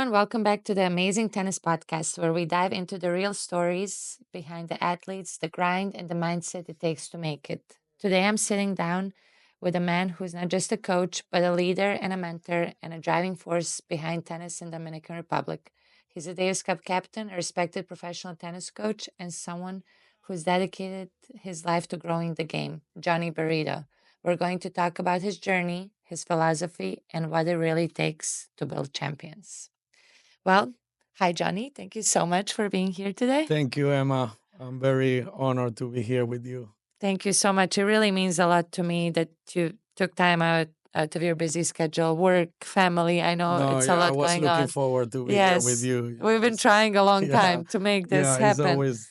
everyone. Welcome back to the Amazing Tennis Podcast, where we dive into the real stories behind the athletes, the grind, and the mindset it takes to make it. Today, I'm sitting down with a man who's not just a coach, but a leader and a mentor and a driving force behind tennis in the Dominican Republic. He's a Davis Cup captain, a respected professional tennis coach, and someone who's dedicated his life to growing the game, Jhonny Berrido. We're going to talk about his journey, his philosophy, and what it really takes to build champions. Well, hi, Johnny. Thank you so much for being here today. Thank you, Emma. I'm very honored to be here with you. Thank you so much. It really means a lot to me that you took time out of your busy schedule, work, family. I know No, it's a yeah, I lot was going looking on. forward to be here with Yes, you. we've been trying a long Yeah, time to make this yeah, it's happen. always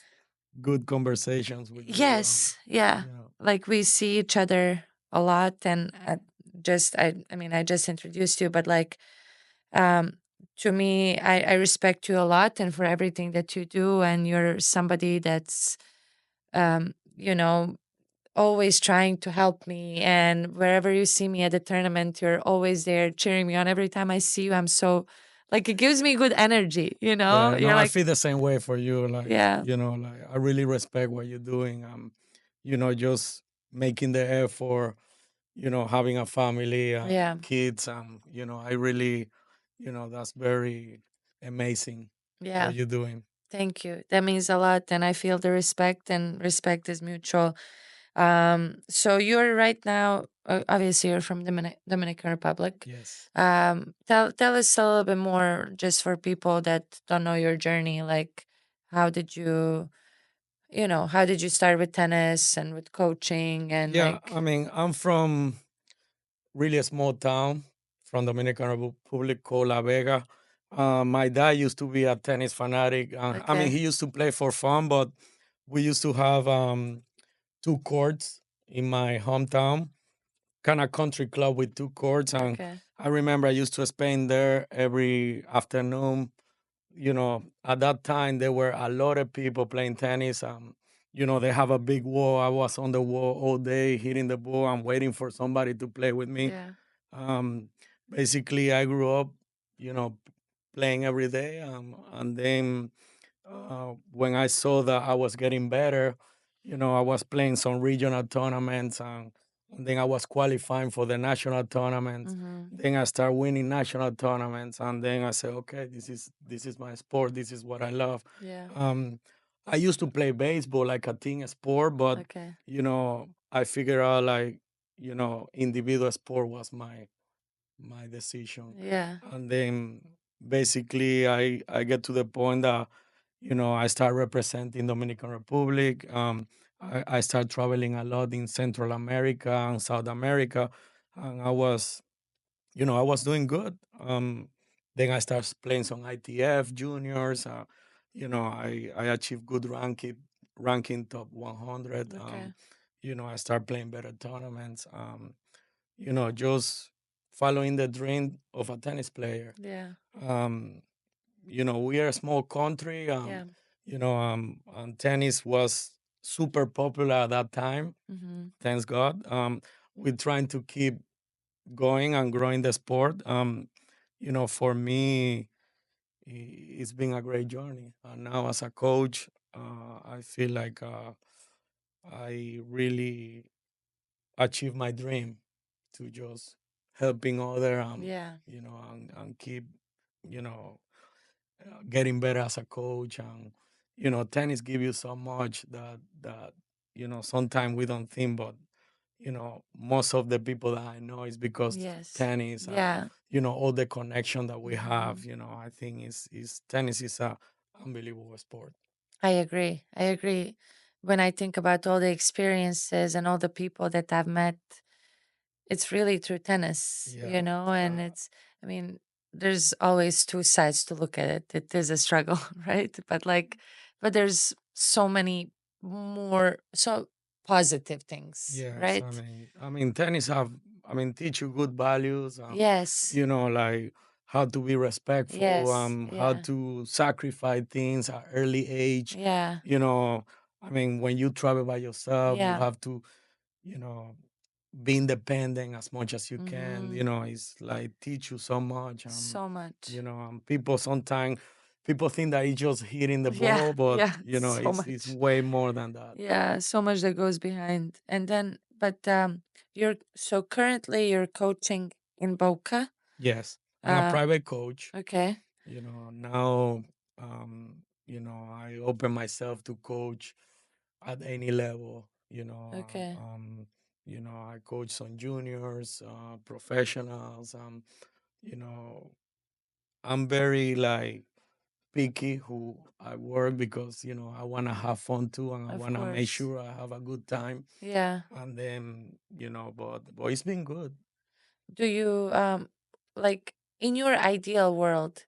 good conversations with you. Yes, yeah. Yeah, Like we see each other a lot, and I just introduced you, but like, um, to me, I respect you a lot, and for everything that you do, and you're somebody that's, um, you know, always trying to help me, and wherever you see me at the tournament, you're always there cheering me on. Every time I see you, I'm so like it gives me good energy. yeah. No, You're I like, feel the same way for you. yeah, Like I really respect what you're doing. Just making the effort. Having a family, yeah, kids. I really, that's very amazing yeah. what you're doing. Thank you. That means a lot, and I feel the respect, and respect is mutual. So you're right now, obviously, you're from Dominican Republic. Yes. Tell us a little bit more, just for people that don't know your journey. Like, how did you, how did you start with tennis and with coaching and Yeah, like, I'm from really a small town from Dominican Republic called La Vega. My dad used to be a tennis fanatic. okay, He used to play for fun, but we used to have two courts in my hometown, kind of country club with two courts. And okay, I remember I used to spend there every afternoon. At that time, there were a lot of people playing tennis. They have a big wall. I was on the wall all day hitting the ball and waiting for somebody to play with me. yeah, um, Basically, I grew up, you know, playing every day. And then when I saw that I was getting better, I was playing some regional tournaments, and then I was qualifying for the national tournaments. mm-hmm. Then I start winning national tournaments, and then I say, okay, this is my sport. This is what I love. Yeah, Um, I used to play baseball like a team sport, but okay, I figured out like individual sport was my decision. yeah, And then basically I get to the point that I start representing Dominican Republic. I start traveling a lot in Central America and South America, and I was doing good. Then I start playing some ITF juniors. I achieved good ranking top 100. okay, I start playing better tournaments. Just following the dream of a tennis player. yeah, Um, we are a small country. yeah, And tennis was super popular at that time. mm-hmm. Thanks God. We're trying to keep going and growing the sport. For me, it's been a great journey. And now, as a coach, I feel like I really achieved my dream to just helping other, Yeah, and keep, you know, getting better as a coach. And tennis give you so much that sometimes we don't think, but most of the people that I know is because yes, tennis, yeah. all the connection that we Mm-hmm. have. I think is tennis is a unbelievable sport. I agree. I agree. When I think about all the experiences and all the people that I've met, it's really through tennis, Yeah. and I mean, there's always two sides to look at it. It is a struggle, right? But there's so many more, so positive things, Yes, right? tennis teach you good values. Yes, Like how to be respectful, yes, how yeah, to sacrifice things at early age. yeah, When you travel by yourself, you yeah, have to, you know, be independent as much as you can. Mm-hmm. It's like teach you so much. So much. People sometimes people think that it's just hitting the Yeah, ball, but yeah, so it's much. way more than that. Yeah, so much that goes behind. And then, but you're so currently you're coaching in Boca. Yes, I'm a Uh, private coach. okay, Now, I open myself to coach at any level. okay, I coach some juniors, professionals. You know, I'm very like picky who I work because I want to have fun too, and I of want to make course. sure I have a good time. Yeah. And then but it's been good. Do you like in your ideal world,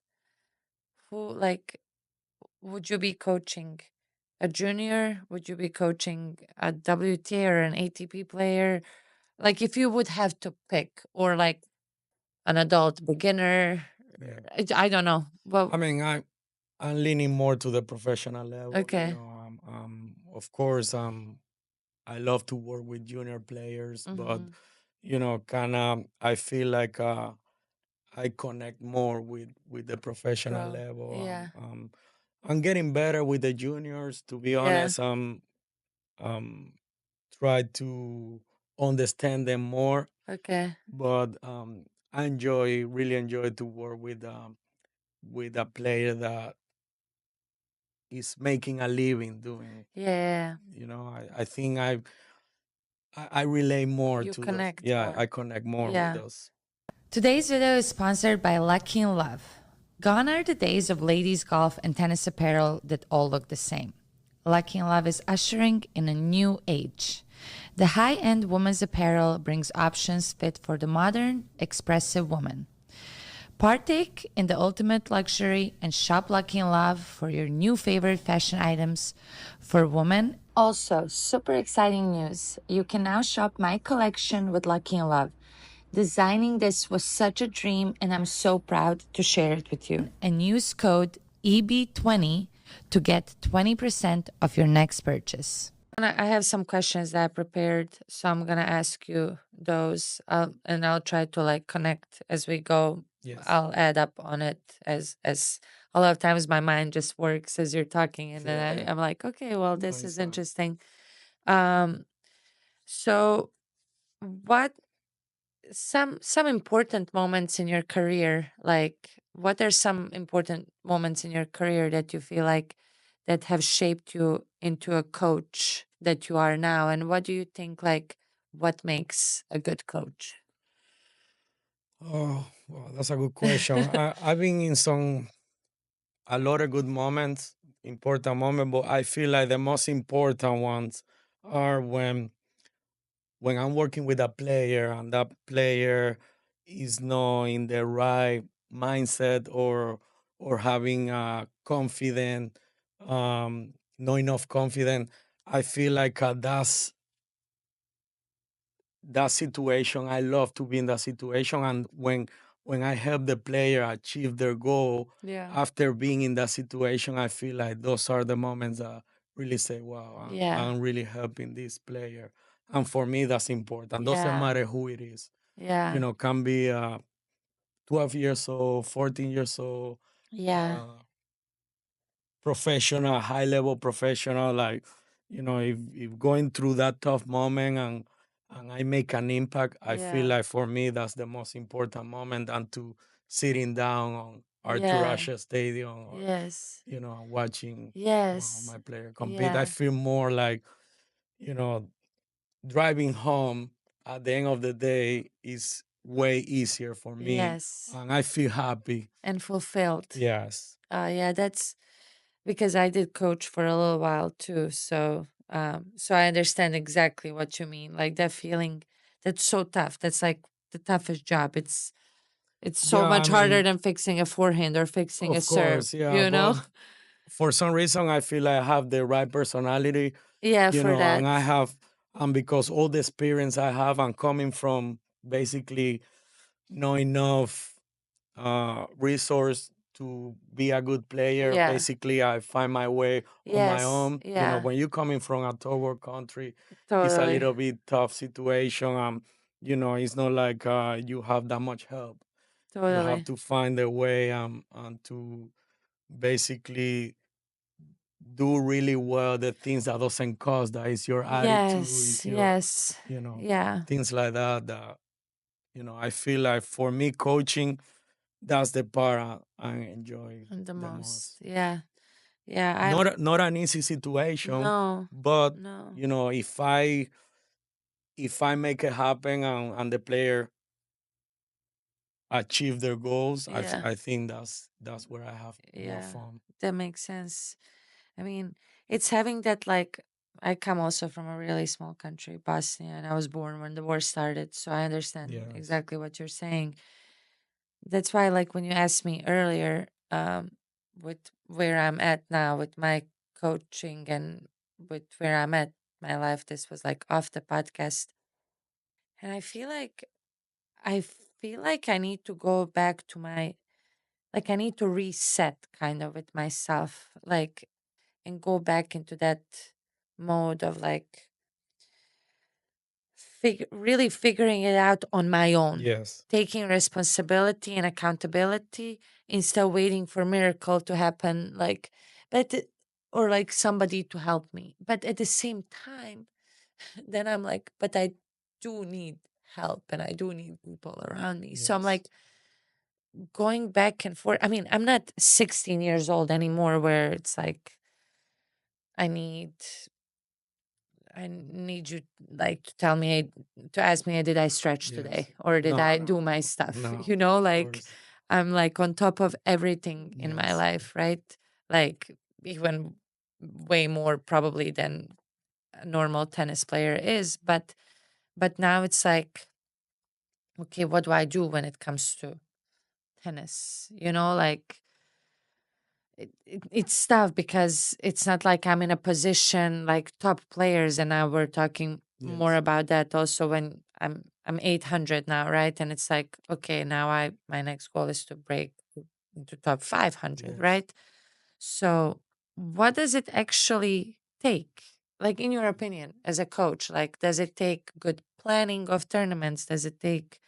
who like would you be coaching? A junior? Would you be coaching a WTA or an ATP player? Like if you would have to pick, or like an adult beginner. Yeah, I don't know. I Well, mean, I'm leaning more to the professional level. okay. Of course, I love to work with junior players, but Mm-hmm. kind of I feel like I connect more with the professional Pro. level. Yeah. I'm getting better with the juniors. To be Yeah. honest, um try to understand them more, Okay. but I really enjoy to work with a player that is making a living doing. Yeah. I think I relate more You to those. connect Yeah, more. I connect more with Yeah. those. Today's video is sponsored by Lucky in Love. Gone are the days of ladies' golf and tennis apparel that all look the same. Lucky in Love is ushering in a new age. The high end women's apparel brings options fit for the modern, expressive woman. Partake in the ultimate luxury and shop Lucky in Love for your new favorite fashion items for women. Also, super exciting news. You can now shop my collection with Lucky in Love. Designing this was such a dream, and I'm so proud to share it with you. And use code EB20 to get 20% of your next purchase. I have some questions that I prepared, so I'm gonna ask you those, and I'll try to like connect as we go. Yes, I'll add up on it as a lot of times my mind just works as you're talking, and then sure. I'm like, okay, well, No, this it's is fine. interesting. Um, so what some important moments in your career, like what are some important moments in your career that you feel like that have shaped you into a coach that you are now, and what do you think, like what makes a good coach? Oh, well, that's a good question. I've been in a lot of good moments, important moments, but I feel like the most important ones are when I'm working with a player and that player is not in the right mindset or having a confident, not enough confident. I feel like that situation. I love to be in that situation, and when I help the player achieve their goal Yeah. after being in that situation, I feel like those are the moments that really say, "Wow, Yeah. I'm really helping this player." And for me, that's important. Doesn't Yeah. matter who it is. Yeah. Can be 12 years old, 14 years old, Yeah. uh, professional, high level professional. Like, if going through that tough moment and I make an impact, I feel Yeah. like for me that's the most important moment than to sitting down on Arthur Yeah. Ashe Stadium or Yes. watching Yes. my player compete. I Yeah. feel more like you know driving home at the end of the day is way easier for me, Yes. and I feel happy. And fulfilled. Yes. Yeah, that's because I did coach for a little while too. So I understand exactly what you mean. Like that feeling that's so tough. That's like the toughest job. It's so Yeah, I much harder mean, than fixing a forehand or fixing a of serve, course, yeah, you know? but for some reason I feel like I have the right personality, Yeah, for and that. because all the experience I have, I'm coming from basically not enough resource to be a good player. Yeah. Basically, I find my way on my Yes. own. Yeah. When you're coming from a third world country, it's a Totally. little bit tough situation. it's not like you have that much help. You have Totally. to find a way and to basically do really well the things that doesn't cost. That is your attitude, Yes, is your, yes. you know, Yeah, things like that. That I feel like for me, coaching, that's the part I enjoy and the the most. most. Yeah. Yeah, I'm Not an easy situation, no. but No. if I make it happen and the player achieve their goals, Yeah. I think that's where I have more Yeah. fun. That makes sense. I mean, it's having that like I come also from a really small country, Bosnia, and I was born when the war started, so I understand Yes. exactly what you're saying. That's why, like, when you asked me earlier, with where I'm at now with my coaching and with where I'm at my life, this was like off the podcast, and I feel like I need to go back to my like I need to reset kind of with myself, like, and go back into that mode of like really figuring it out on my own, Yes. taking responsibility and accountability instead of waiting for miracle to happen, like, but or like somebody to help me. But at the same time, then I'm like, but I do need help and I do need people around me. So I'm Yes. like going back and forth. I mean, I'm not 16 years old anymore where it's like I need I need you like to tell me to ask me did I stretch Yes. today or did No, I no, do my stuff? no, You know, of like course. I'm like on top of everything in my Yes. life, right? Like even way more probably than a normal tennis player is, but now it's like okay, what do I do when it comes to tennis? You know, like it's tough because it's not like I'm in a position like top players, and now we're talking more Yes. about that also when I'm 800 now, right? And it's like okay, now I my next goal is to break into top 500, Yes. right? So what does it actually take? Like in your opinion, as a coach, like does it take good planning of tournaments? Does it take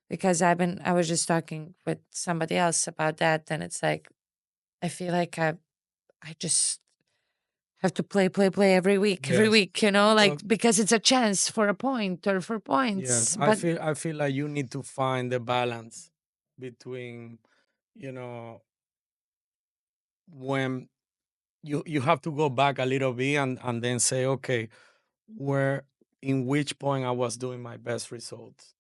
because I was just talking with somebody else about that, and it's like I feel like I just have to play every Yes. week, you know, like Well, because it's a chance for a point or for yes. points. I But feel I feel like you need to find the balance between, you know, when you have to go back a little bit and then say, okay, where in which point I was doing my best results.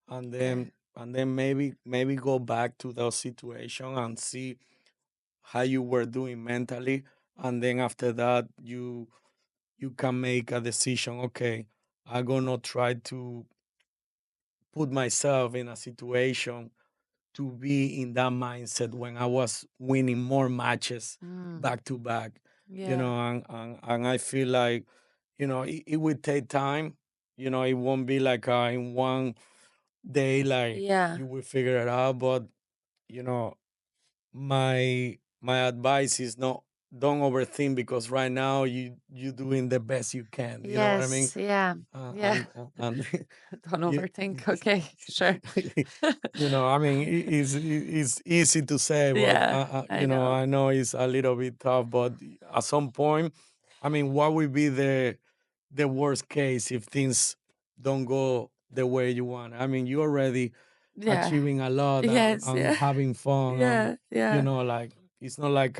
And okay. then maybe go back to those situation and see how you were doing mentally. And then after that you can make a decision, okay, I'm gonna try to put myself in a situation to be in that mindset when I was winning more matches Mm, back to back, yeah. and I feel like, it would take time. It won't be like in one day, like Yeah. you will figure it out. But, you know, my advice is not don't overthink because right now you doing the best you can. You know what I mean? Yes. Yeah. Yeah. And Don't you, overthink. Okay. Sure. I mean, it's easy to say, but Yeah. I know. I know it's a little bit tough. But at some point, I mean, what would be the worst case if things don't go the way you want? I mean, you already Yeah. achieving a lot Yes. and Yeah. having fun, Yeah. Yeah. like it's not like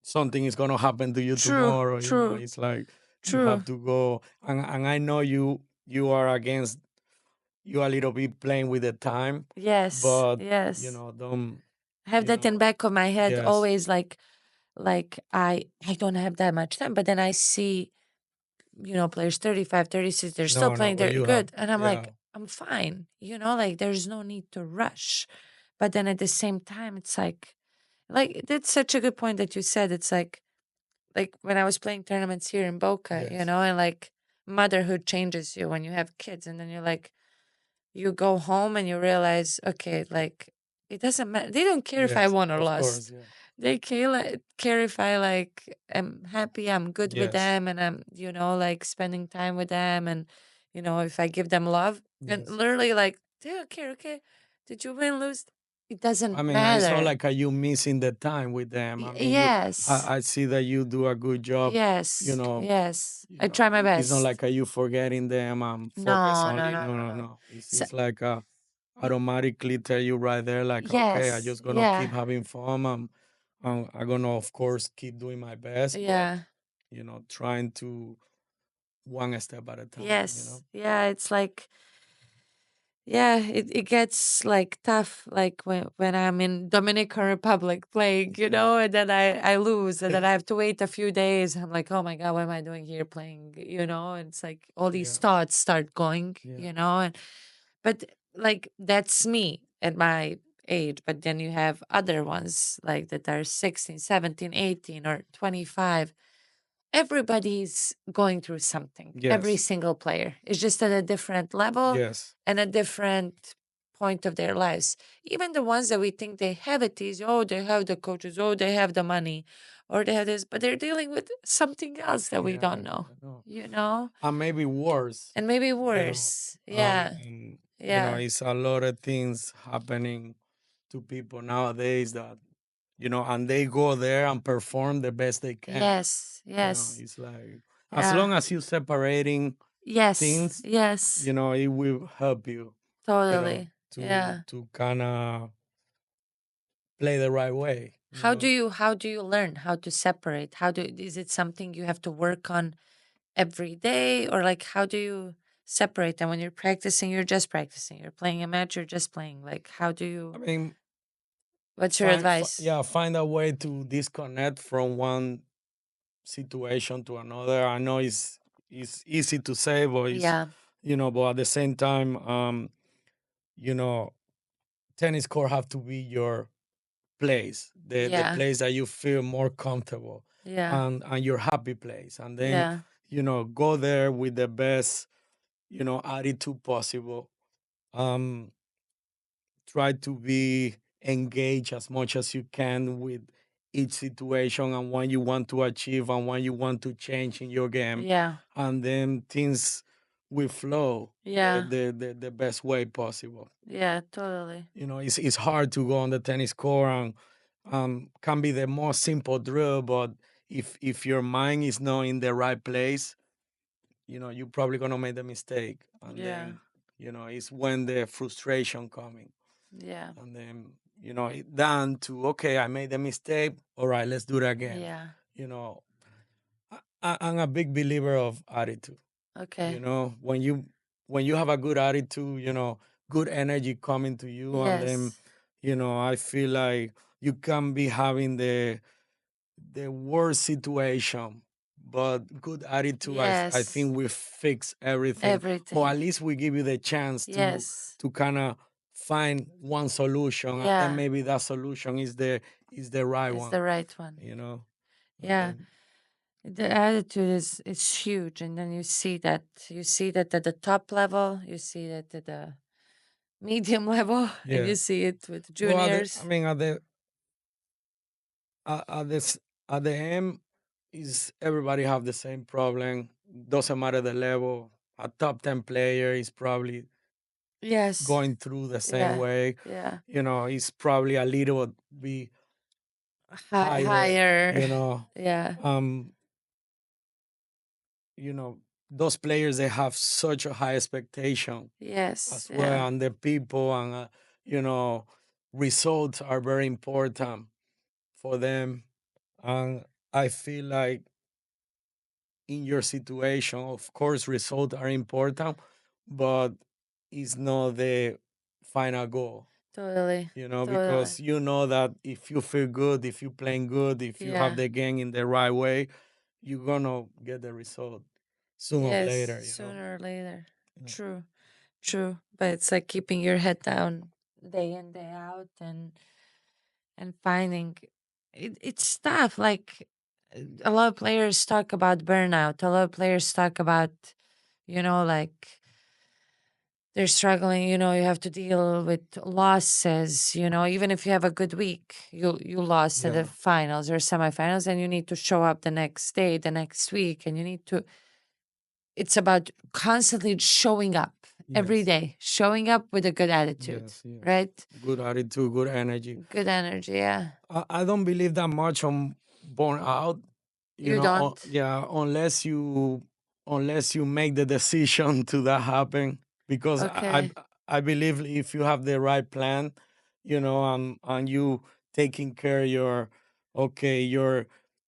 something is gonna happen to you True. tomorrow. True. It's like you True. have to go, and I know you are against you a little bit playing with the time, Yes. but Yes. don't I have that in back of my head yes, always like I don't have that much time, but then I see, you know, players 35, 36, they're still no, playing, but they're you have, good. And I'm yeah, like, I'm fine. You know, like there's no need to rush. But then at the same time, it's like that's such a good point that you said. It's like when I was playing tournaments here in Boca, you yes, know, and like motherhood changes you when you have kids, and then you're like you go home and you realize, okay, like it doesn't matter. They don't care if I yes, won or of course, lost. yeah, They care if I like am happy, I'm good with yes, them, and I'm, you know, like spending time with them and if I give them love and Yes. literally like, they don't care, okay? Did you win, lose? It I doesn't mean, it's not matter. like you missing the time with them. I mean, Yes. I see that you do a good job. You Yes. know, Yes. I try my it's not best. like you forgetting them and focus No, on no, it. no, No, no, no, no. no. It's So, it's like automatically tell you right there, like, okay, I yes. just gonna keep Yeah. having fun. I'm gonna, of course, keep doing my best, but Yeah. trying to one step at a time. Yes. Yeah. It's like, yeah, it gets like tough, like when I'm in Dominican Republic playing, Yeah, and then I lose, and then I have to wait a few days. I'm like, oh my god, what am I doing here playing? And it's like all these yeah, thoughts start going, yeah. and but like that's me at my age. But then you have other ones like that are 16, 17, 18, or 25. Everybody's going through something. Every Yes, single player is just at a different level yes, and a different point of their lives. Even the ones that we think they have it easy, oh, they have the coaches, oh, they have the money, or they have this, but they're dealing with something else that we yeah. don't know, I know. you know? And maybe worse. And maybe You know, worse. Yeah. Yeah. it's a lot of things happening to people nowadays that and they go there and perform the best they can. Yes. Yes. It's like as Yeah. long as you separating Yes. things, Yes. it will help you, Totally. to Yeah. kind of play the right way. How do you learn how to separate? Is it something you have to work on every day, or like how do you separate them? When you're practicing, you're just practicing. You're playing a match, you're just playing. Like how do I you mean, what's your advice? yeah, find a way to disconnect from one situation to another. I know it's easy to say, but Yeah. but at the same time, you know, tennis court have to be your place, the Yeah. place that you feel more comfortable, Yeah. and your happy place, and then Yeah. go there with the best attitude possible. Um, Try to be engaged as much as you can with each situation and what you want to achieve and what you want to change in your game, Yeah. and then things will flow Yeah. the best way possible. Yeah, totally. It's hard to go on the tennis court, and can be the most simple drill, but if your mind is not in the right place, you're probably gonna make the mistake, and Yeah. then it's when the frustration coming, Yeah. and then it down to, okay, I made a mistake, all right, let's do it again. Yeah. you know I'm a big believer of attitude. Okay. When you have a good attitude, good energy coming to you, and then Yes. I feel like you can be having the worst situation, but good attitude, I Yes. think we fix everything, or Everything. at least we give you the chance to Yes. kind of find one solution, and then Yeah. maybe that solution is the right It's one, the right one. you know and Yeah. then The attitude is huge, and then you see that at the top level, you see that at the medium level, and you yeah. see it with But juniors. at the end, is everybody have the same problem. Doesn't matter the level. A top 10 player is probably Yes. going through the same Yeah. way. Yeah. It's probably a little bit higher. Higher. You know, Yeah. um, those players, they have such a high expectation Yes. as Yeah. well, and the people, and you know, results are very important for them. And I feel like in your situation, of course, results are important, but it's not the final goal. Totally. Totally. Because you know that if you feel good, if you're playing good, if you have Yeah. the game in the right way, you're gonna get the result sooner or Yes. later. Sooner or later. Yeah. True. True. But it's like keeping your head down day in, day out, and finding it's tough. Like a lot of players talk about burnout. A lot of players talk about, like they're struggling. You have to deal with losses. Even if you have a good week, you lost at the Yeah. finals or semifinals, and you need to show up the next day, the next week, and you need to. it's about constantly showing up every Yes. day, showing up with a good attitude, Yes. Yes. right? Good attitude, good energy. Good energy. Yeah. I don't believe that much on burnout. You don't? Yeah, unless you make the decision to that happen, because Okay. I believe if you have the right plan, and you taking care your okay your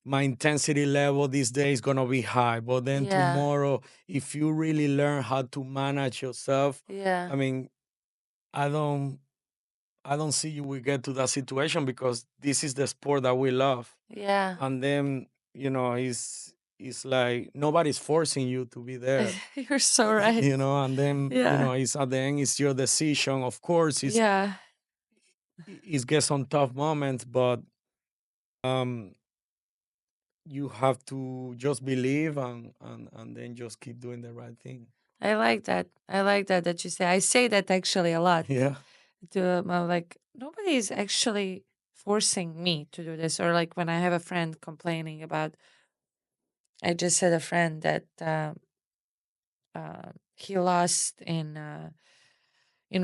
my intensity level this day is gonna be high, but then Yeah. tomorrow, if you really learn how to manage yourself, Yeah. I mean, I don't I don't see you will get to that situation, because this is the sport that we love. Yeah. And then, it's like nobody's forcing you to be there. You're so right. And then, Yeah. it's at the end, it's your decision. Of course, Yeah. it gets some tough moments, but um you have to just believe, and then just keep doing the right thing. I like that. I like that you say. I say that actually a lot Yeah. to my like nobody is actually forcing me to do this, or like when I have a friend complaining about. I just had a friend that he lost in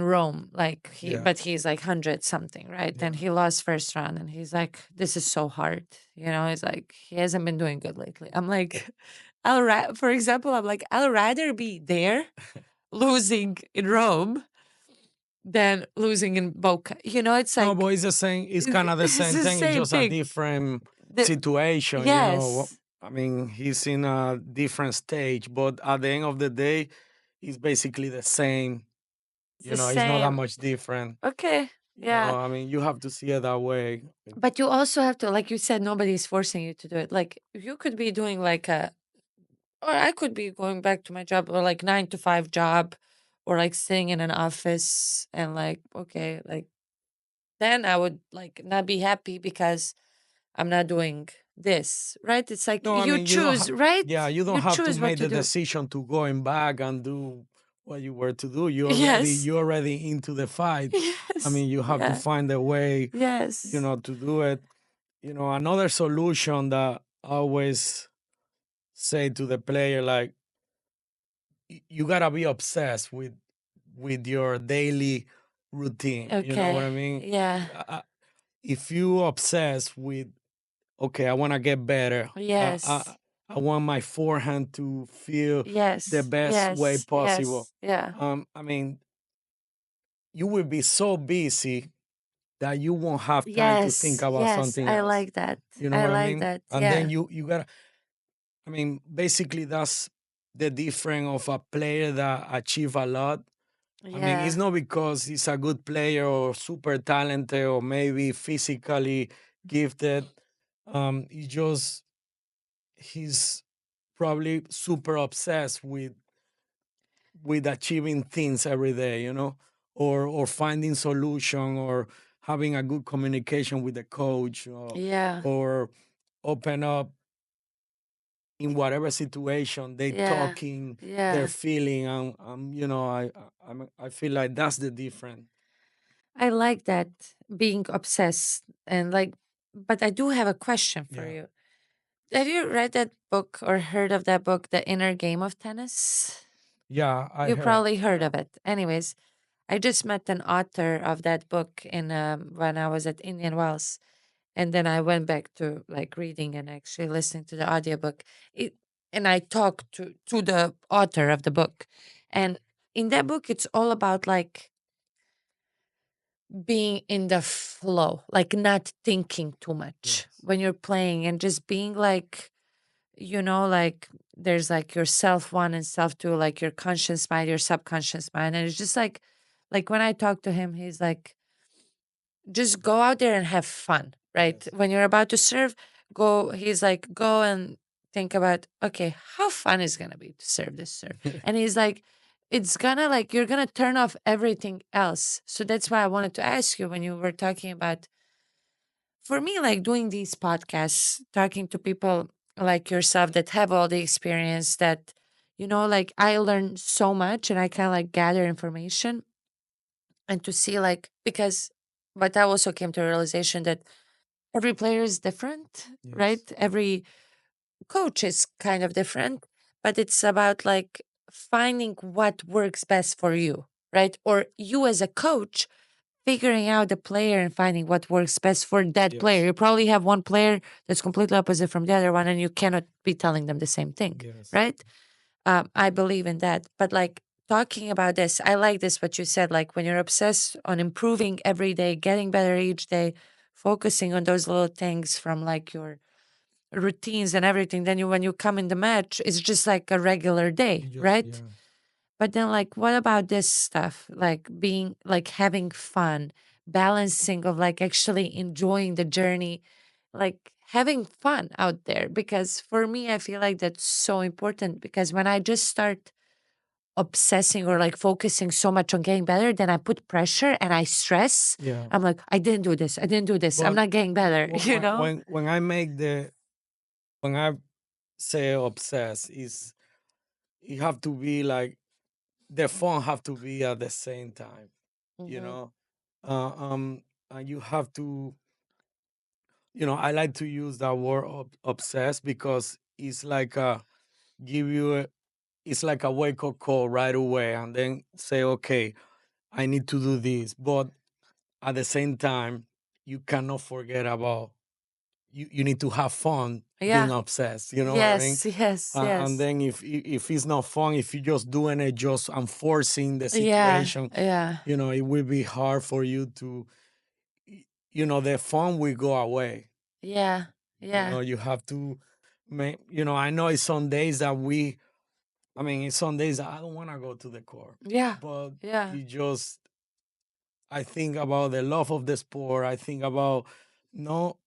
Rome, like Yeah. but he's like 100 something, right? And Yeah. he lost first round, and he's like, "This is so hard," He's like, he hasn't been doing good lately. I'm like, for example, I'm like, I'll rather be there losing in Rome than losing in Boca. It's No, but like it's the same. It's kind of the it's same the thing. It's same just a thing. different The, situation. yes, I mean, he's in a different stage, but at the end of the day, it's basically the same. it's the It's not that same. much different. Okay, yeah. I mean, you have to see it that way. But you also have to, like you said, nobody's forcing you to do it. Like you could be doing like or I could be going back to my job or like 9 to 5 job, or like sitting in an office and like, okay, like then I would like not be happy because I'm not doing this, right? It's like No, I you mean, you don't choose, have. right? Yeah, you You don't have to choose what make to the do. decision to going back and do what you were to do. Yes. You're already into the fight. I Yes. mean, you have to Yeah. find a way, Yes. to do it. Another solution that I always say to the player, like, you gotta be obsessed with your daily routine. You know what Okay. I mean? Yeah. If you obsess with, okay, I want to get better. Yes. I want my forehand to feel the Yes. best way Yes. possible. Yes. Yeah. I mean, you will be so busy that you won't have time to think Yes. about Yes. something I else. like that. You know I what I like mean? that. And then Yeah. you gotta. I mean, basically, that's the difference of a player that achieve a lot. I mean, it's Yeah. not because he's a good player or super talented or maybe physically gifted. It's just he's probably super obsessed with achieving things every day, or finding solution, or having a good communication with the coach, Yeah. or open up in whatever situation they Yeah. talking their Yeah. feeling, and I feel like that's the difference. I like that being obsessed and like, but I do have a question for Yeah. you. Have you read that book or heard of that book, The Inner Game of Tennis? Yeah, I You heard. probably heard Yeah. of it. Anyways, I just met an author of that book in when I was at Indian Wells, and then I went back to like reading and actually listening to the audiobook. It and I talked to the author of the book, and in that book, it's all about like being in the flow, like not thinking too much Yes. when you're playing and just being like, like there's like your self one and self two, like your conscious mind, your subconscious mind. And it's just like when I talk to him, he's like, just go out there and have fun, right? Yes. When you're about to serve, he's like, go and think about, okay, how fun is gonna be to serve this serve. And he's like, it's gonna like you're gonna turn off everything else. So that's why I wanted to ask you when you were talking about, for me, like doing these podcasts, talking to people like yourself that have all the experience that, like I learn so much and I kind of like gather information and to see like, because, but I also came to a realization that every player is different, right? Yes. Every coach is kind of different. but it's about like finding what works best for you, right? Or you as a coach figuring out the player and finding what works best for that player. Yes. You probably have one player that's completely opposite from the other one, and you cannot be telling them the same thing, Yes. right? I believe in that. But like talking about this, I like this what you said. Like when you're obsessed on improving every day, getting better each day, focusing on those little things from like your routines and everything, then you when you come in the match, it's just like a regular day, You just, right? yeah. But then, like, what about this stuff? Like being, like, having fun, balancing of like actually enjoying the journey, like having fun out there. Because for me, I feel like that's so important. Because when I just start obsessing or like focusing so much on getting better, then I put pressure and I stress. Yeah. I'm like, I didn't do this. I didn't do this. I'm But not getting better, when you when know? when when I make the when I say obsess is it have to be like the fun have to be at the same time, you Hmm. know. And you have to, I like to use that word obsess because it's like give you it's like a wake up call right away, and then say, okay, I need to do this, but at the same time, you cannot forget about you need to have fun being Yeah. obsessed. You know what I mean? Yes. Yes. And Yes. then if it's not fun, if you're just doing it just and forcing the Yeah. situation, Yeah. it will be hard for you to, the fun will go away. Yeah. Yeah. You have to make. I know it's some days that it's some days that I don't want to go to the court, Yeah. but Yeah. it just I think about the love of the sport. I think about no,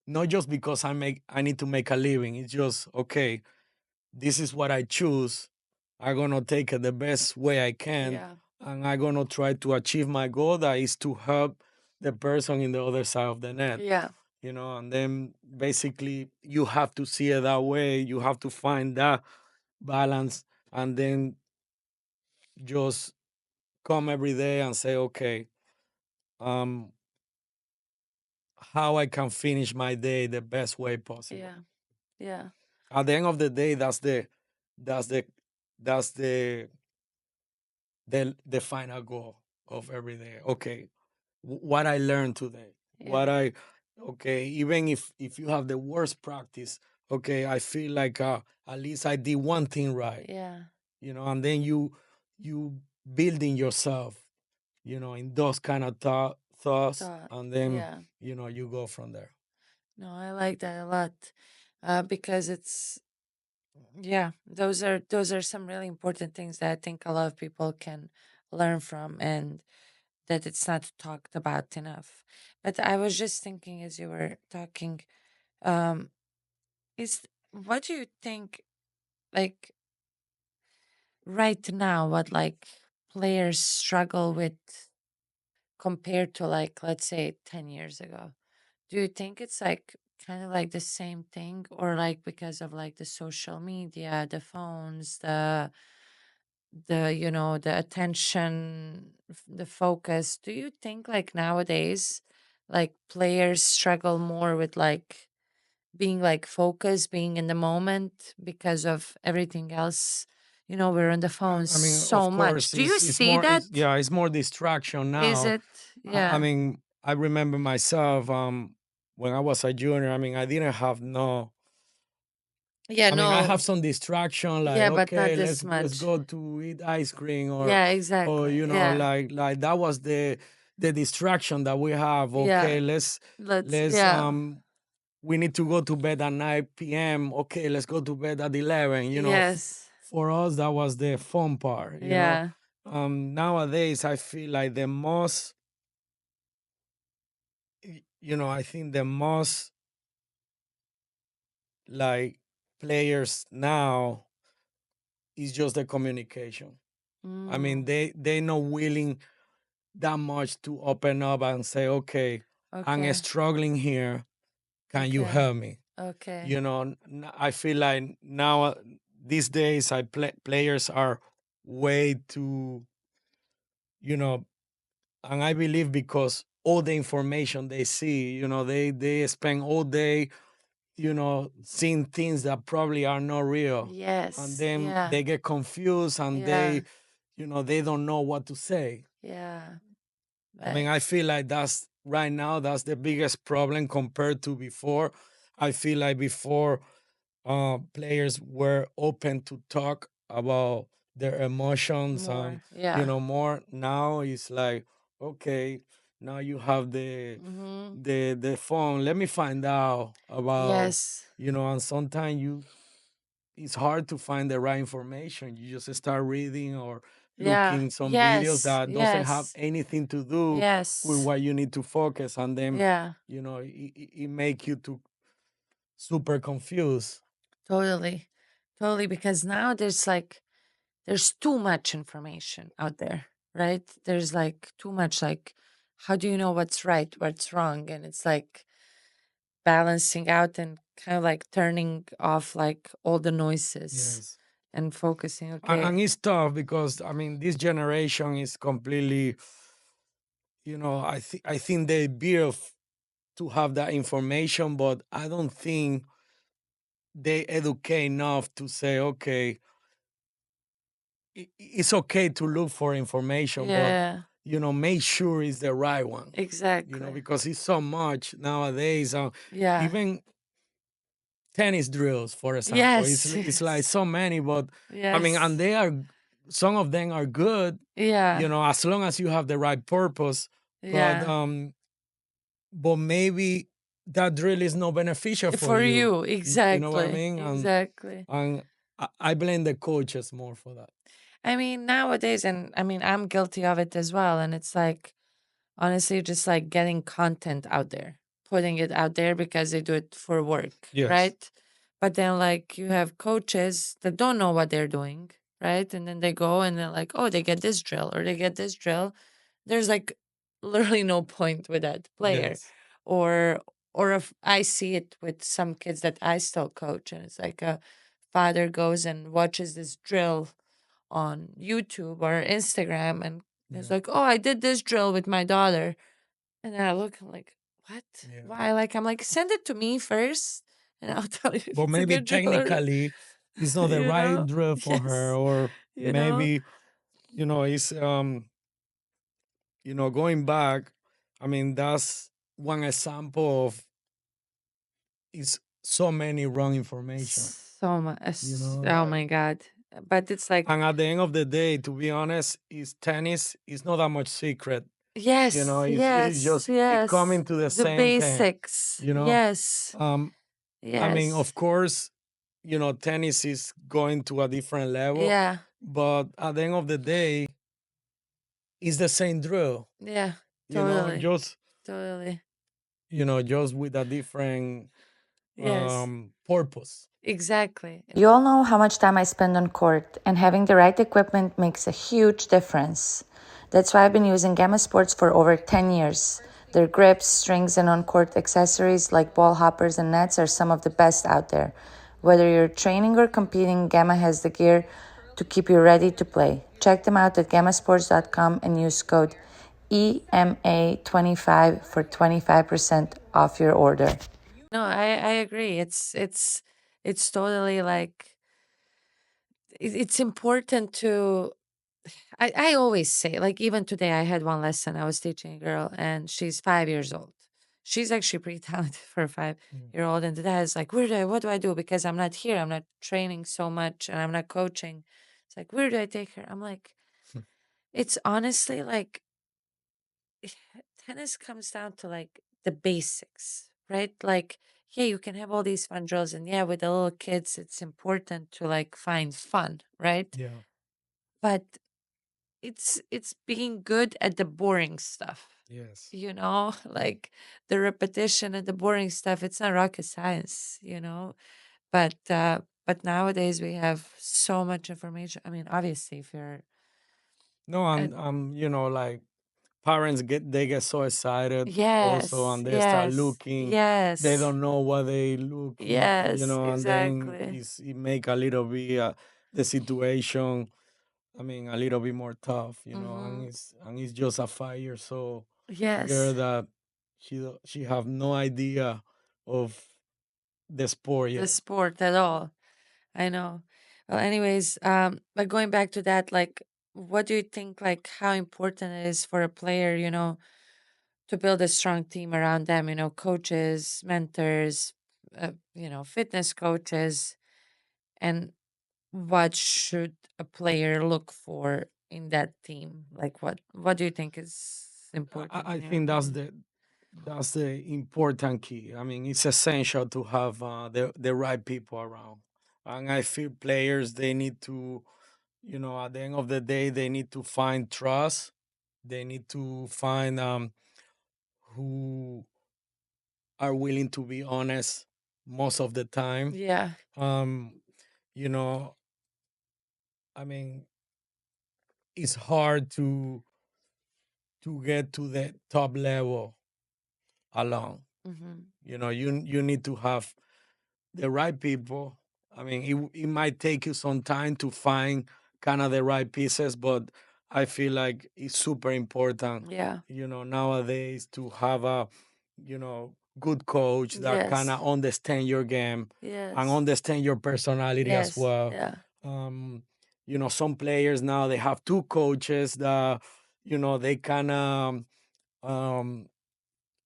not just because I need to make a living. It's just okay. This is what I choose. I'm gonna take it the best way I can, Yeah. and I'm gonna try to achieve my goal. That is to help the person in the other side of the net. Yeah. And then basically you have to see it that way. You have to find that balance, and then just come every day and say, okay, um, how I can finish my day the best way possible. Yeah. Yeah. At the end of the day, that's the that's the final goal of every day. Okay, what I learned today, Yeah. okay, even if you have the worst practice, okay, I feel like at least I did one thing right, Yeah. and then you building yourself, in those kind of thoughts, Thought. and then Yeah. you go from there. No, I like that a lot. Because it's, yeah, those are some really important things that I think a lot of people can learn from, and that it's not talked about enough. But I was just thinking as you were talking, um, is what do you think, like, right now, what like players struggle with compared to, like, let's say 10 years ago? Do you think it's like kind of like the same thing, or like because of like the social media, the phones, the attention, the focus? Do you think like nowadays, like players struggle more with like being like focused, being in the moment because of everything else? We're on the phones Of so much. course, Do you it's see more, that? it's more distraction Is now. it? Yeah. I remember myself when I was a junior. I didn't have no. Yeah, I no. have some distraction like, Yeah, but not okay, this let's much. go to eat ice cream, Yeah, or exactly. Yeah. like that was the distraction that we have. Yeah. Okay, let's Yeah. we need to go to bed at 9 p.m. Okay, let's go to bed at 11. Yes. For us that was the fun part. Yeah. Nowadays I feel like the most, I think the most like players now is just the communication. Mm, They not willing that much to open up and say, okay, I'm okay. struggling here. Can you Okay. help me? Okay. I feel like now these days players are way too, you know, and I believe because all the information they see, they spend all day, seeing things that probably are not real, and Yes. then Yeah. they get confused and Yeah. they don't know what to say. Yeah. I mean, But I feel like that's right now that's the biggest problem compared to before. I feel like before, players were open to talk about their emotions, more. Yeah. more. Now it's like, okay, now you have Mm-hmm. the phone. Let me find out about, Yes. and sometimes it's hard to find the right information. You just start reading or Yeah. looking some videos Yes. that doesn't have Yes. anything to do with Yes. what you need to focus, and then Yeah. it make you to super confused. Totally. Totally. Because now there's too much information out there, right? There's like too much, like, how do you know what's right, what's wrong? And it's like balancing out and kind of like turning off like all the noises Yes. and focusing, And okay. it's tough because I mean this generation is completely, I think they built to have that information, but I don't think they educate enough to say, okay, it's okay to look for information, but Yeah, make sure it's the right one. exactly. Because it's so much nowadays. Yeah. Even tennis drills, for example, Yes. it's like Yes. so many, but I mean, and Yes. they are some of them are good, Yeah. as long as you have the right purpose. But Yeah. maybe that drill is not beneficial for For you. you, You know what I exactly. mean? Exactly. And I blame the coaches more for that. I mean, nowadays, and I mean, I'm guilty of it as well. And it's like, honestly, just like getting content out there, putting it out there because they do it for work, Yes. right? But then, like, you have coaches that don't know what they're doing, right? And then they go and they're like, oh, they get this drill or they get this drill. There's like literally no point with that player. Yes. Or, or if I see it with some kids that I still coach, and it's like a father goes and watches this drill on YouTube or Instagram and it's Yeah. like, oh, I did this drill with my daughter. And then I look, I'm like, what? Yeah. Why? Like, I'm like, send it to me first and I'll tell you if But it's a maybe good drill or, technically it's not the you right know? drill for her, Yes. or You know? maybe it's going back. I mean, that's one example of is so many wrong information. So much. Oh Like, my God. But it's like, and at the end of the day, to be honest, is tennis is not that much secret. yes, It's yes, just it yes. coming to the The same thing. basics. You know, Yes, um, I mean, yes. of course, tennis is going to a different level, Yeah, but at the end of the day, it's the same drill. yeah. You know, Totally. just Totally. just with a different Yes. purpose. Exactly. You all know how much time I spend on court, and having the right equipment makes a huge difference. That's why I've been using Gamma Sports for over 10 years. Their grips, strings, and on court accessories like ball hoppers and nets are some of the best out there. Whether you're training or competing, Gamma has the gear to keep you ready to play. Check them out at gammasports.com and use code EMA25 for 25% off your order. No, I agree. It's totally like it's important to I always say, like, even today I had one lesson. I was teaching a girl and she's 5 years old. She's actually pretty talented for a 5 year old. And the dad is like, what do I do? Because I'm not here. I'm not training so much and I'm not coaching. It's like, where do I take her? I'm like, it's honestly like tennis comes down to like the basics, right? Like, yeah, you can have all these fun drills, and yeah, with the little kids, it's important to like find fun, right? Yeah. But it's being good at the boring stuff, Yes. like the repetition and the boring stuff. It's not rocket science, but nowadays we have so much information. I mean, obviously, if you're No, and like parents they get so excited also, yes, and they start yes, looking. They yes, don't know what they look, yes, and then exactly. it make a little bit the situation. I mean, a little bit more tough, Mm-hmm. and it's just a 5 years old girl Yes. that she have no idea of the sport the yet. sport at all. I know. Well, anyways, but going back to that, like, what do you think, like, how important it is for a player, to build a strong team around them, coaches, mentors, fitness coaches, and what should a player look for in that team? Like, what do you think is important I in your think that's opinion? the important key. I mean, it's essential to have the right people around, and I feel players they need to, at the end of the day, they need to find trust. They need to find who are willing to be honest most of the time. Yeah. Um, you know, I mean, it's hard to get to the top level alone. Hmm. You need to have the right people. I mean, it might take you some time to find kind of the right pieces, but I feel like it's super important, Yeah. nowadays to have a, good coach that kind Yes. of understand your game and Yes. understand your personality as Yes. well. Yeah. Um, some players now they have two coaches that, they kind of um,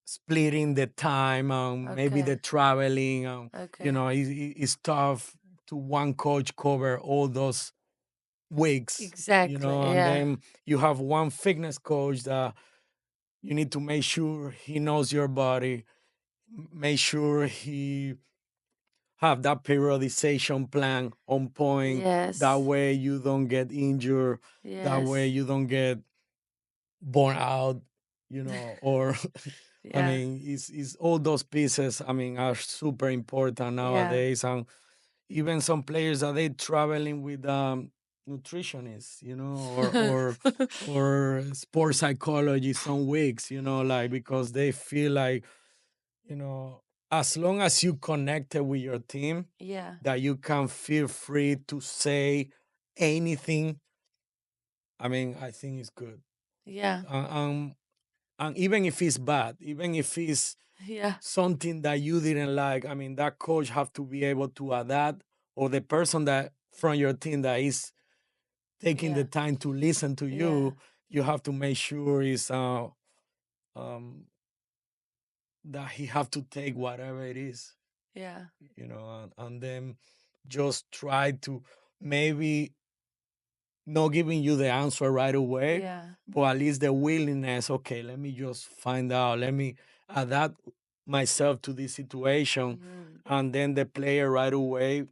splitting the time and maybe Okay. the traveling and Okay. it's tough to one coach cover all those weeks, Exactly. and Yeah. then you have one fitness coach that you need to make sure he knows your body, make sure he have that periodization plan on point, that Yes. way you don't get injured, that way Yes. you don't get born out, or I Yeah. mean, it's all those pieces. I mean, are super important Yeah. nowadays, and even some players that they traveling with nutritionists, or sports psychology some weeks, like because they feel like, you know, as long as you connected with your team, Yeah. that you can feel free to say anything. I mean, I think it's good. Yeah. And even if it's bad, even if it's Yeah. something that you didn't like, I mean, that coach have to be able to adapt, or the person that from your team that is taking the Yeah. time to listen to Yeah. you have to make sure is um, that he have to take whatever it is, Yeah. and then just try to maybe not giving you the answer right away, Yeah. but at least the willingness. Okay, let me just find out. Let me adapt myself to this situation, Hmm. and then the player right away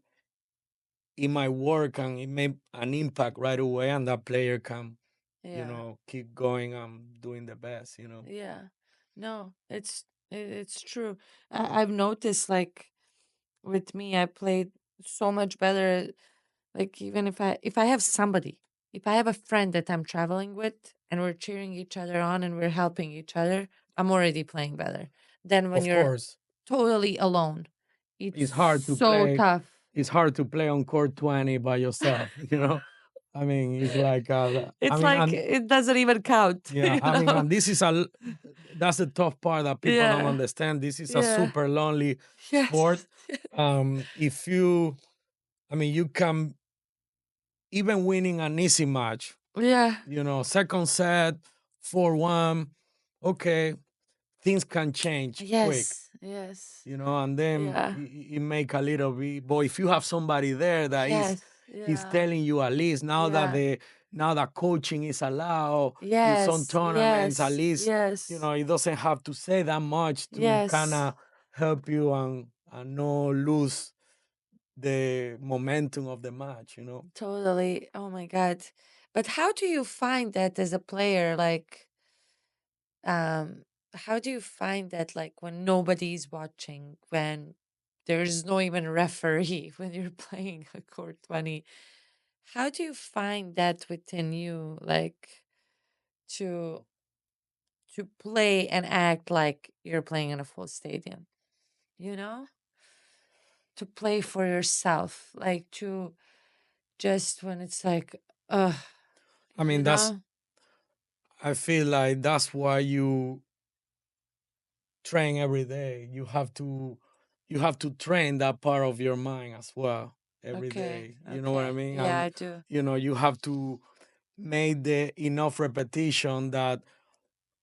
it might work and it may an impact right away, and that player can, Yeah. keep going and doing the best. Yeah. No, it's true. I've noticed, like, with me, I played so much better. Like, even if I have somebody, if I have a friend that I'm traveling with and we're cheering each other on and we're helping each other, I'm already playing better than when Of you're course, totally alone. It's it's hard to so play. tough. It's hard to play on court 20 by yourself. I mean, it's like, I It's mean, like and it doesn't even count, yeah, you I mean, know? and that's the tough part that people don't Yeah. understand. This is a Yeah. super lonely Yes. sport. If you, I mean, you can even winning an easy match, Yeah. second set, 4-1, okay, things can change quick, Yes. Yes. and then Yeah. it make a little bit. But if you have somebody there that is Yes. is Yeah. telling you, at least Yeah. now that coaching is allowed in some Yes. tournaments, at Yes. least Yes. it doesn't have to say that much to kind Yes. of help you and not lose the momentum of the match. Totally. Oh my God. But how do you find that as a player? Like, um, how do you find that, like, when nobody's watching, when there's no even referee, when you're playing a court 20? How do you find that within you, like, to play and act like you're playing in a full stadium? You know, to play for yourself, like, to just when it's like, uh, I you mean, know? I feel like that's why you train every day. you have to train that part of your mind as well every Okay. day. You know what I Okay. mean? Yeah, And I do. you have to make the enough repetition that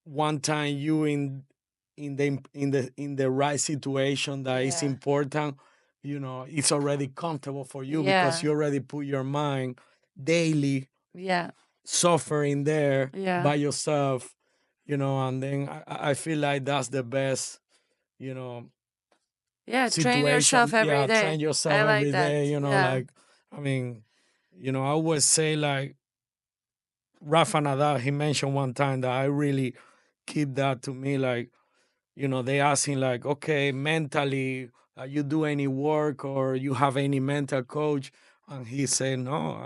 one time you in the right situation that is Yeah. important, it's already comfortable for you because Yeah. you already put your mind daily Yeah. suffering there Yeah. by yourself, and then I feel like that's the best, you know Yeah. Train yourself situation. every Yeah, train day. yourself I like every that. day, Yeah. like, I mean, I always say, like, Rafa Nadal, he mentioned one time that I really keep that to me, like, they ask him, like, okay, mentally, you do any work or you have any mental coach? And he said, no,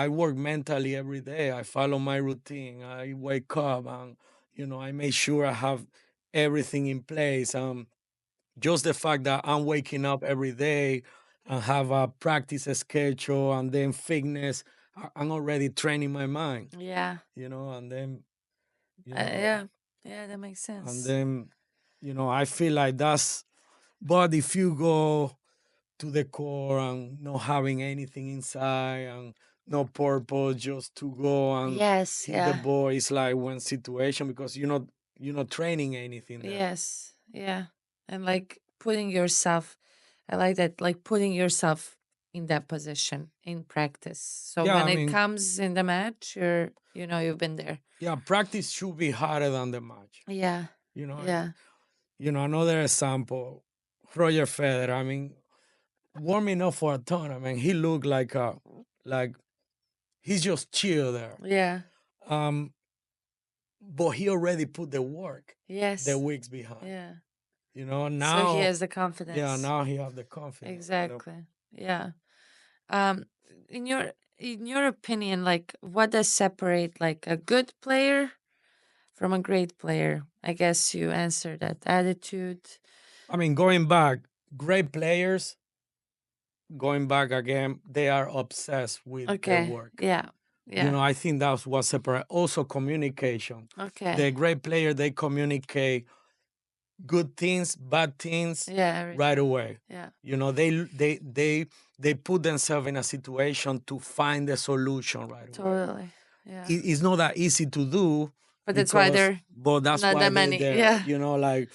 I work mentally every day. I follow my routine. I wake up and, I make sure I have everything in place. Just the fact that I'm waking up every day and have a practice schedule and then fitness, I'm already training my mind, Yeah. and then, Yeah. Yeah, that makes and sense. then, I feel like that's, but if you go to the core and not having anything inside and no purpose, just to go and Yes. hit the Yeah. ball, it's like one situation because you're not training anything there. Yes. Yeah. And like putting yourself, I like that, like putting yourself in that position in practice. So Yeah, when I it mean, comes in the match, you've been there. yeah, practice should be harder than the match. Yeah. You know, Yeah. another example, Roger Federer. I mean, warming up for a tournament, he looked like he's just chill there. Yeah. Um, but he already put the work the Yes. weeks behind. Yeah. So he Now, has the yeah, confidence. now he have the confidence. Exactly. Yeah. Um in your opinion, like what does separate like a good player from a great player? I guess you answered that. Attitude. I mean, going back, great players, going back again, they are obsessed with their Okay. work. Yeah. Yeah. I think that's what separate. Also, communication. Okay. The great player, they communicate good things, bad things Yeah, right everything. away. Yeah. They put themselves in a situation to find the solution right away. Totally. Yeah. It's not that easy to do But that's why because, they're but that's not why that they're many. there. Yeah. Like,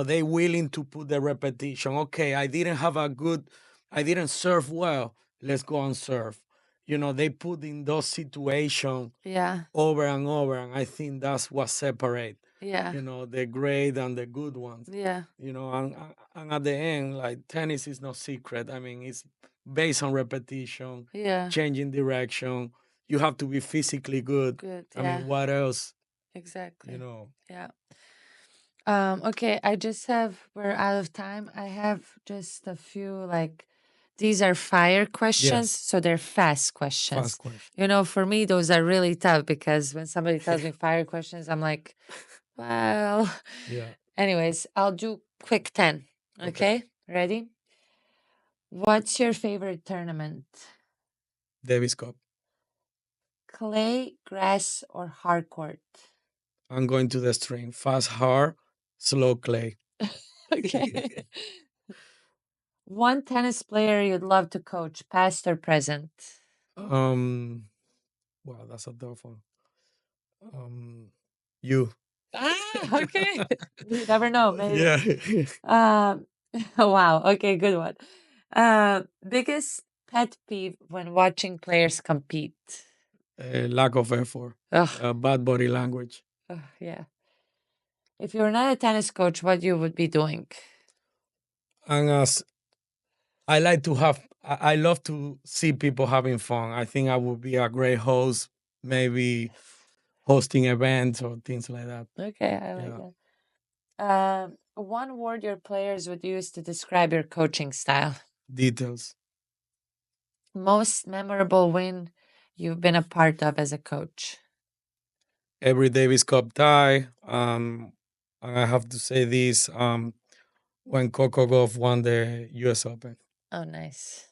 they willing to put the repetition. Okay, I didn't serve well. Let's go and serve. They put in those situations Yeah. over and over, and I think that's what separate, Yeah. the great and the good ones. Yeah. And at the end, like, tennis is no secret. I mean, it's based on repetition, Yeah. changing direction. You have to be physically good. Good. I mean, Yeah. what else? you Exactly. know Yeah. Okay, we're out of time. I have just a few, like, these are fire questions, yes, so they're fast questions. fast question. For me, those are really tough because when somebody tells me fire questions, I'm like, well, Yeah. anyways, I'll do quick 10. Okay. Okay, ready? What's your favorite tournament? Davis Cup. Clay, grass, or hard court? I'm going to the string. Fast, hard, slow clay. Okay. One tennis player you'd love to coach, past or present? um. Wow, that's a tough one. You. Okay. You never know, maybe. Yeah. Um, wow. Okay, good one. Biggest pet peeve when watching players compete. Lack of effort. Ugh, Bad body language. ugh, yeah. If you're not a tennis coach, what you would be doing? And as I like to have, I love to see people having fun. I think I would be a great host, maybe hosting events or things like that. Okay, I like Yeah. that. One word your players would use to describe your coaching style. Details. Most memorable win you've been a part of as a coach. Every Davis Cup tie. And I have to say this, when Coco Golf won the US Open. Oh, nice.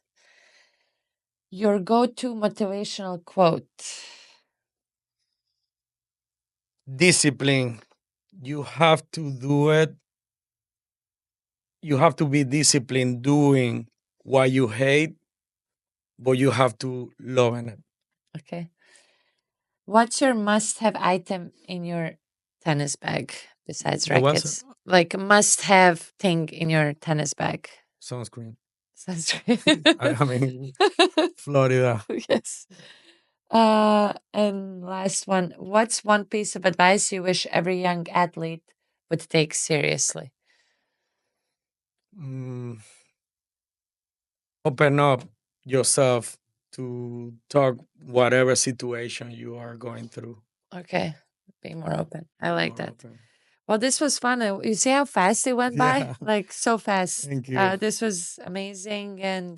Your go-to motivational quote. Discipline. You have to do it you have to be disciplined doing what you hate, but you have to love in it. Okay. What's your must-have item in your tennis bag besides The was rackets? Like a must-have thing in your tennis bag. sunscreen. Sunscreen. I mean, Florida. Yes. And last one. What's one piece of advice you wish every young athlete would take seriously? Mm, open up yourself to talk whatever situation you are going through. Okay. Be more open. I Be like more that. open. Well, this was fun. You see how fast it went by? Yeah. Like so fast. Thank you. This was amazing. And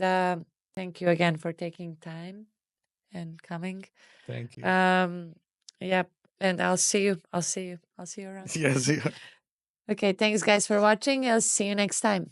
thank you again for taking time and coming. Thank you. Um, yep. And I'll see you. I'll see you. I'll see you around. Yes. Okay. Thanks, guys, for watching. I'll see you next time.